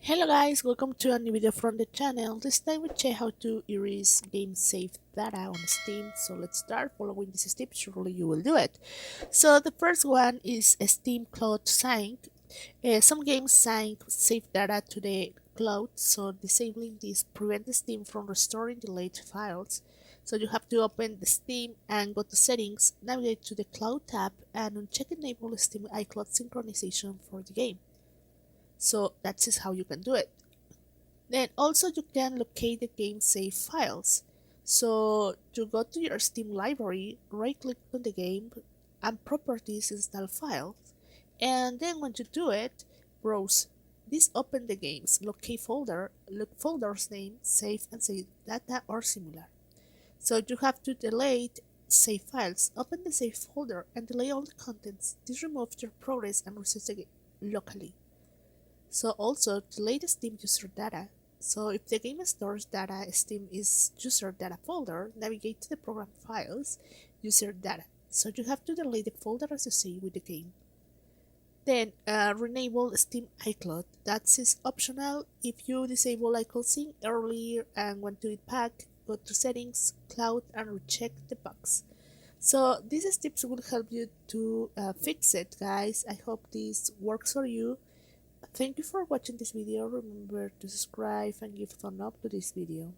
Hello guys, welcome to a new video from the channel. This time we check how to erase game save data on Steam. So let's start following this step, surely you will do it. So the first one is a Steam Cloud Sync. Some games sync save data to the cloud, so disabling this prevents Steam from restoring deleted files. So you have to open the Steam and go to settings, navigate to the cloud tab and uncheck enable Steam iCloud synchronization for the game. So that is how you can do it. Then also you can locate the game save files. So to go to your Steam library, right click on the game and properties install files. And then when you do it, browse. This open the games, locate folder, look folder's name, save and save data or similar. So you have to delete save files, open the save folder and delete all the contents. This removes your progress and resets the game locally. So also delete Steam user data. So if the game stores data, Steam is user data folder, navigate to the program files, user data. So you have to delete the folder associated with the game. Then renable Steam iCloud. That is optional. If you disable iCloud sync earlier and want to it back, go to settings, cloud and recheck the bugs. So these tips will help you to fix it, guys. I hope this works for you. Thank you for watching this video. Remember to subscribe and give a thumb up to this video.